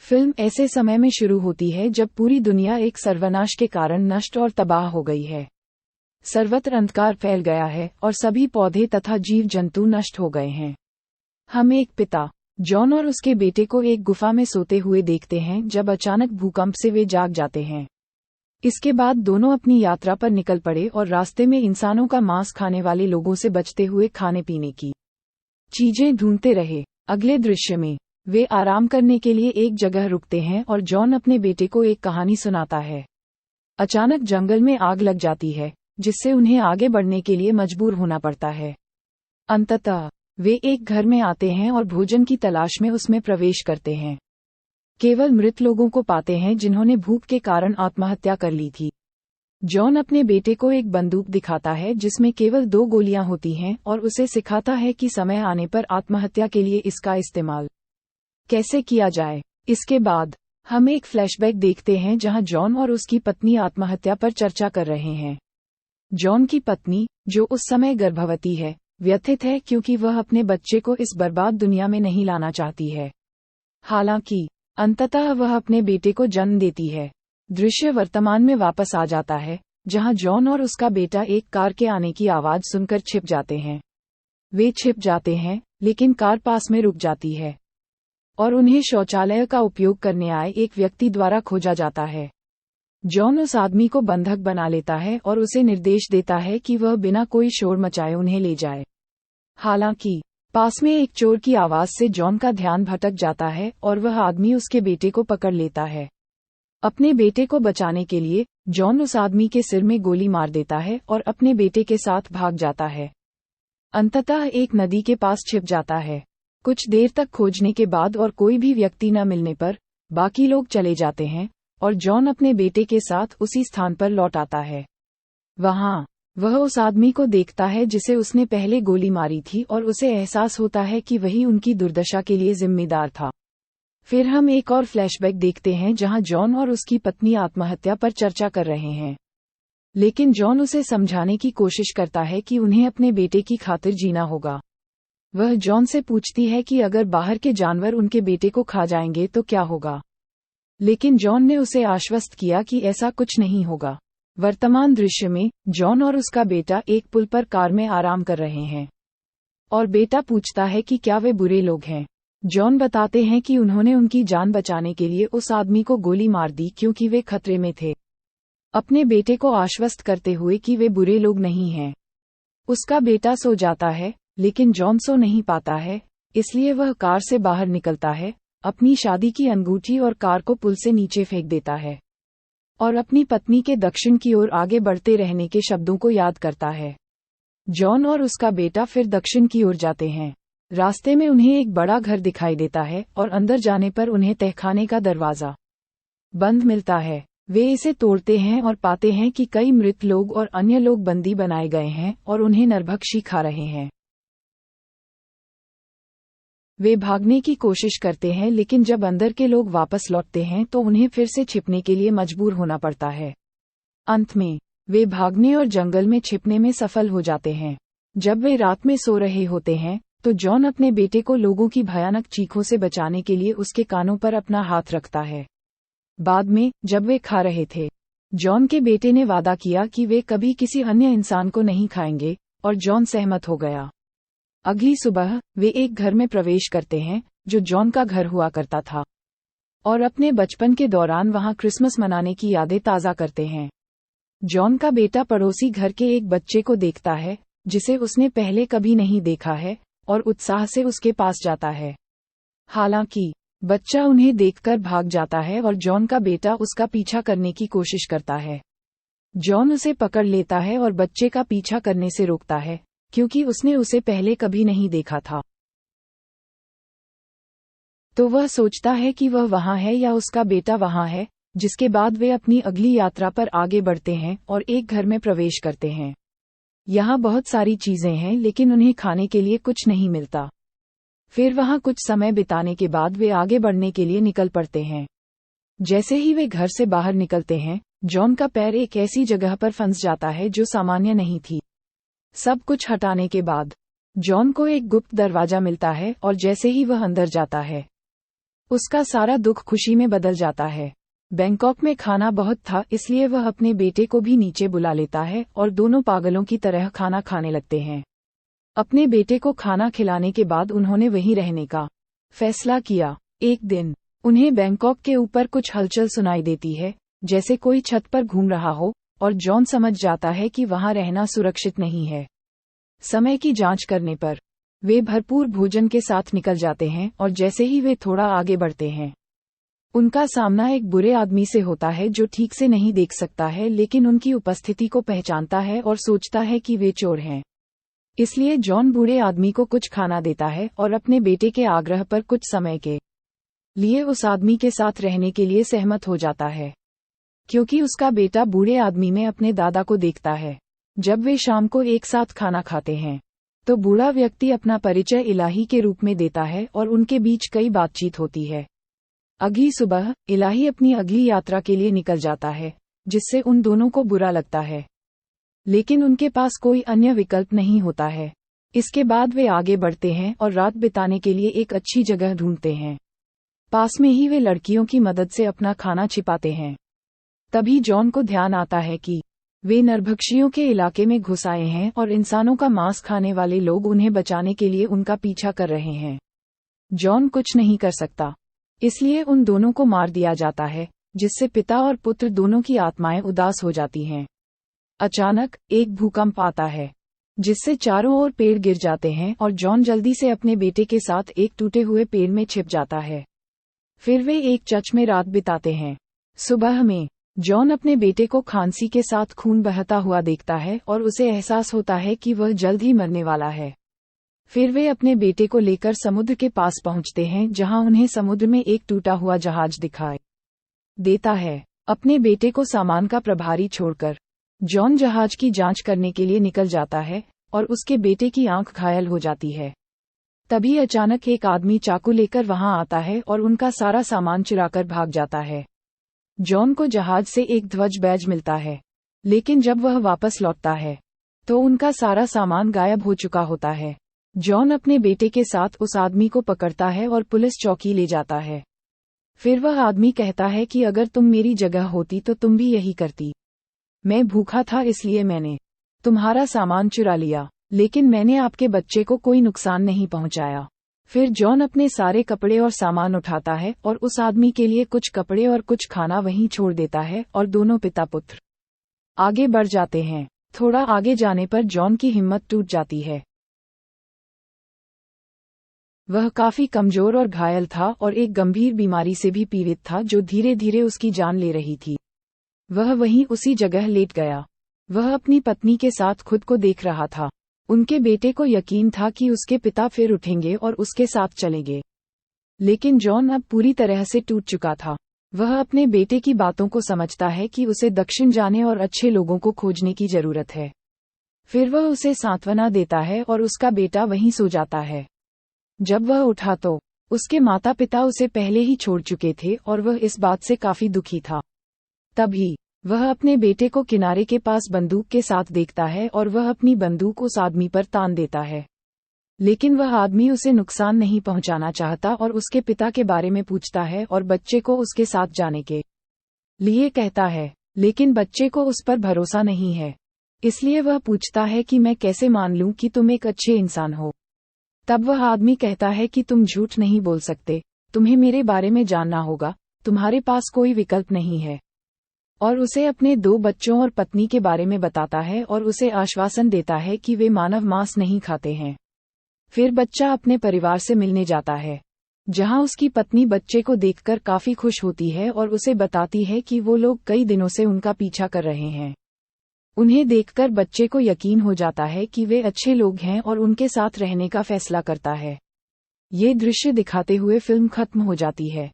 Film ऐसे समय में शुरू होती है जब पूरी दुनिया एक सर्वनाश के कारण नष्ट और तबाह हो गई है। सर्वत्र अंधकार फैल गया है और सभी पौधे तथा जीव जंतु नष्ट हो गए हैं। हम एक पिता जॉन और उसके बेटे को एक गुफा में सोते हुए देखते हैं जब अचानक भूकंप से वे जाग जाते हैं। इसके बाद दोनों अपनी यात्रा पर निकल पड़े और रास्ते में इंसानों का मांस खाने वाले लोगों से बचते हुए खाने पीने की चीजें ढूंढते रहे। अगले दृश्य में वे आराम करने के लिए एक जगह रुकते हैं और जॉन अपने बेटे को एक कहानी सुनाता है। अचानक जंगल में आग लग जाती है जिससे उन्हें आगे बढ़ने के लिए मजबूर होना पड़ता है। अंततः वे एक घर में आते हैं और भोजन की तलाश में उसमें प्रवेश करते हैं। केवल मृत लोगों को पाते हैं जिन्होंने भूख के कारण आत्महत्या कर ली थी। जॉन अपने बेटे को एक बंदूक दिखाता है जिसमें केवल 2 गोलियां होती हैं और उसे सिखाता है कि समय आने पर आत्महत्या के लिए इसका इस्तेमाल कैसे किया जाए। इसके बाद हम एक फ्लैशबैक देखते हैं जहां जॉन और उसकी पत्नी आत्महत्या पर चर्चा कर रहे हैं। जॉन की पत्नी, जो उस समय गर्भवती है, व्यथित है क्योंकि वह अपने बच्चे को इस बर्बाद दुनिया में नहीं लाना चाहती है। हालांकि अंततः वह अपने बेटे को जन्म देती है। दृश्य वर्तमान में वापस आ जाता है जहां जॉन और उसका बेटा एक कार के आने की आवाज सुनकर छिप जाते हैं। वे छिप जाते हैं लेकिन कार पास में रुक जाती है और उन्हें शौचालय का उपयोग करने आए एक व्यक्ति द्वारा खोजा जाता है। जॉन उस आदमी को बंधक बना लेता है और उसे निर्देश देता है कि वह बिना कोई शोर मचाए उन्हें ले जाए। हालांकि पास में एक चोर की आवाज से जॉन का ध्यान भटक जाता है और वह आदमी उसके बेटे को पकड़ लेता है। अपने बेटे को बचाने के लिए जॉन उस आदमी के सिर में गोली मार देता है और अपने बेटे के साथ भाग जाता है। अंततः एक नदी के पास छिप जाता है। कुछ देर तक खोजने के बाद और कोई भी व्यक्ति न मिलने पर बाकी लोग चले जाते हैं और जॉन अपने बेटे के साथ उसी स्थान पर लौट आता है। वहां वह उस आदमी को देखता है जिसे उसने पहले गोली मारी थी और उसे एहसास होता है कि वही उनकी दुर्दशा के लिए जिम्मेदार था। फिर हम एक और फ्लैशबैक देखते हैं जहां जॉन और उसकी पत्नी आत्महत्या पर चर्चा कर रहे हैं। लेकिन जॉन उसे समझाने की कोशिश करता है कि उन्हें अपने बेटे की खातिर जीना होगा। वह जॉन से पूछती है कि अगर बाहर के जानवर उनके बेटे को खा जाएंगे तो क्या होगा, लेकिन जॉन ने उसे आश्वस्त किया कि ऐसा कुछ नहीं होगा। वर्तमान दृश्य में जॉन और उसका बेटा एक पुल पर कार में आराम कर रहे हैं और बेटा पूछता है कि क्या वे बुरे लोग हैं। जॉन बताते हैं कि उन्होंने उनकी जान बचाने के लिए उस आदमी को गोली मार दी क्योंकि वे खतरे में थे, अपने बेटे को आश्वस्त करते हुए कि वे बुरे लोग नहीं हैं। उसका बेटा सो जाता है लेकिन जॉन सो नहीं पाता है, इसलिए वह कार से बाहर निकलता है, अपनी शादी की अंगूठी और कार को पुल से नीचे फेंक देता है और अपनी पत्नी के दक्षिण की ओर आगे बढ़ते रहने के शब्दों को याद करता है। जॉन और उसका बेटा फिर दक्षिण की ओर जाते हैं। रास्ते में उन्हें एक बड़ा घर दिखाई देता है और अंदर जाने पर उन्हें तहखाने का दरवाजा बंद मिलता है। वे इसे तोड़ते हैं और पाते हैं कि कई मृत लोग और अन्य लोग बंदी बनाए गए हैं और उन्हें नरभक्षी खा रहे हैं। वे भागने की कोशिश करते हैं लेकिन जब अंदर के लोग वापस लौटते हैं तो उन्हें फिर से छिपने के लिए मजबूर होना पड़ता है। अंत में वे भागने और जंगल में छिपने में सफल हो जाते हैं। जब वे रात में सो रहे होते हैं तो जॉन अपने बेटे को लोगों की भयानक चीखों से बचाने के लिए उसके कानों पर अपना हाथ रखता है। बाद में जब वे खा रहे थे, जॉन के बेटे ने वादा किया कि वे कभी किसी अन्य इंसान को नहीं खाएंगे और जॉन सहमत हो गया। अगली सुबह वे एक घर में प्रवेश करते हैं जो जॉन का घर हुआ करता था और अपने बचपन के दौरान वहां क्रिसमस मनाने की यादें ताज़ा करते हैं। जॉन का बेटा पड़ोसी घर के एक बच्चे को देखता है जिसे उसने पहले कभी नहीं देखा है और उत्साह से उसके पास जाता है। हालांकि बच्चा उन्हें देखकर भाग जाता है और जॉन का बेटा उसका पीछा करने की कोशिश करता है। जॉन उसे पकड़ लेता है और बच्चे का पीछा करने से रोकता है क्योंकि उसने उसे पहले कभी नहीं देखा था। तो वह सोचता है कि वह वहां है या उसका बेटा वहां है, जिसके बाद वे अपनी अगली यात्रा पर आगे बढ़ते हैं और एक घर में प्रवेश करते हैं। यहाँ बहुत सारी चीजें हैं लेकिन उन्हें खाने के लिए कुछ नहीं मिलता। फिर वहां कुछ समय बिताने के बाद वे आगे बढ़ने के लिए निकल पड़ते हैं। जैसे ही वे घर से बाहर निकलते हैं, जॉन का पैर एक ऐसी जगह पर फंस जाता है जो सामान्य नहीं थी। सब कुछ हटाने के बाद जॉन को एक गुप्त दरवाजा मिलता है और जैसे ही वह अंदर जाता है, उसका सारा दुख खुशी में बदल जाता है। बैंकॉक में खाना बहुत था, इसलिए वह अपने बेटे को भी नीचे बुला लेता है और दोनों पागलों की तरह खाना खाने लगते हैं। अपने बेटे को खाना खिलाने के बाद उन्होंने वहीं रहने का फैसला किया। एक दिन उन्हें बैंकॉक के ऊपर कुछ हलचल सुनाई देती है, जैसे कोई छत पर घूम रहा हो, और जॉन समझ जाता है कि वहां रहना सुरक्षित नहीं है। समय की जांच करने पर वे भरपूर भोजन के साथ निकल जाते हैं और जैसे ही वे थोड़ा आगे बढ़ते हैं, उनका सामना एक बुरे आदमी से होता है जो ठीक से नहीं देख सकता है, लेकिन उनकी उपस्थिति को पहचानता है और सोचता है कि वे चोर हैं। इसलिए जॉन बूढ़े आदमी को कुछ खाना देता है और अपने बेटे के आग्रह पर कुछ समय के लिए उस आदमी के साथ रहने के लिए सहमत हो जाता है, क्योंकि उसका बेटा बूढ़े आदमी में अपने दादा को देखता है। जब वे शाम को एक साथ खाना खाते हैं, तो बूढ़ा व्यक्ति अपना परिचय इलाही के रूप में देता है और उनके बीच कई बातचीत होती है। अगली सुबह इलाही अपनी अगली यात्रा के लिए निकल जाता है, जिससे उन दोनों को बुरा लगता है, लेकिन उनके पास कोई अन्य विकल्प नहीं होता है। इसके बाद वे आगे बढ़ते हैं और रात बिताने के लिए एक अच्छी जगह ढूंढते हैं। पास में ही वे लड़कियों की मदद से अपना खाना छिपाते हैं। तभी जॉन को ध्यान आता है कि वे नरभक्षियों के इलाके में घुस आए हैं और इंसानों का मांस खाने वाले लोग उन्हें बचाने के लिए उनका पीछा कर रहे हैं। जॉन कुछ नहीं कर सकता, इसलिए उन दोनों को मार दिया जाता है, जिससे पिता और पुत्र दोनों की आत्माएं उदास हो जाती हैं। अचानक एक भूकंप आता है, जिससे चारों ओर पेड़ गिर जाते हैं और जॉन जल्दी से अपने बेटे के साथ एक टूटे हुए पेड़ में छिप जाता है। फिर वे एक चर्च में रात बिताते हैं। सुबह में जॉन अपने बेटे को खांसी के साथ खून बहता हुआ देखता है और उसे एहसास होता है कि वह जल्द ही मरने वाला है। फिर वे अपने बेटे को लेकर समुद्र के पास पहुंचते हैं, जहां उन्हें समुद्र में एक टूटा हुआ जहाज दिखाई देता है। अपने बेटे को सामान का प्रभारी छोड़कर जॉन जहाज की जांच करने के लिए निकल जाता है और उसके बेटे की आंख घायल हो जाती है। तभी अचानक एक आदमी चाकू लेकर वहां आता है और उनका सारा सामान चुराकर भाग जाता है। जॉन को जहाज से एक ध्वज बैज मिलता है, लेकिन जब वह वापस लौटता है तो उनका सारा सामान गायब हो चुका होता है। जॉन अपने बेटे के साथ उस आदमी को पकड़ता है और पुलिस चौकी ले जाता है। फिर वह आदमी कहता है कि अगर तुम मेरी जगह होती तो तुम भी यही करती। मैं भूखा था, इसलिए मैंने तुम्हारा सामान चुरा लिया, लेकिन मैंने आपके बच्चे को कोई नुकसान नहीं पहुंचाया। फिर जॉन अपने सारे कपड़े और सामान उठाता है और उस आदमी के लिए कुछ कपड़े और कुछ खाना वहीं छोड़ देता है और दोनों पिता पुत्र आगे बढ़ जाते हैं। थोड़ा आगे जाने पर जॉन की हिम्मत टूट जाती है। वह काफी कमजोर और घायल था और एक गंभीर बीमारी से भी पीड़ित था, जो धीरे धीरे उसकी जान ले रही थी। वह वहीं उसी जगह लेट गया। वह अपनी पत्नी के साथ खुद को देख रहा था। उनके बेटे को यकीन था कि उसके पिता फिर उठेंगे और उसके साथ चलेंगे, लेकिन जॉन अब पूरी तरह से टूट चुका था। वह अपने बेटे की बातों को समझता है कि उसे दक्षिण जाने और अच्छे लोगों को खोजने की जरूरत है। फिर वह उसे सांत्वना देता है और उसका बेटा वहीं सो जाता है। जब वह उठा तो उसके माता पिता उसे पहले ही छोड़ चुके थे और वह इस बात से काफी दुखी था। तभी वह अपने बेटे को किनारे के पास बंदूक के साथ देखता है और वह अपनी बंदूक उस आदमी पर तान देता है, लेकिन वह आदमी उसे नुकसान नहीं पहुंचाना चाहता और उसके पिता के बारे में पूछता है और बच्चे को उसके साथ जाने के लिए कहता है, लेकिन बच्चे को उस पर भरोसा नहीं है। इसलिए वह पूछता है कि मैं कैसे मान लूं कि तुम एक अच्छे इंसान हो। तब वह आदमी कहता है कि तुम झूठ नहीं बोल सकते, तुम्हें मेरे बारे में जानना होगा, तुम्हारे पास कोई विकल्प नहीं है। और उसे अपने 2 बच्चों और पत्नी के बारे में बताता है और उसे आश्वासन देता है कि वे मानव मांस नहीं खाते हैं। फिर बच्चा अपने परिवार से मिलने जाता है, जहां उसकी पत्नी बच्चे को देखकर काफी खुश होती है और उसे बताती है कि वो लोग कई दिनों से उनका पीछा कर रहे हैं। उन्हें देखकर बच्चे को यकीन हो जाता है कि वे अच्छे लोग हैं और उनके साथ रहने का फैसला करता है। ये दृश्य दिखाते हुए फिल्म खत्म हो जाती है।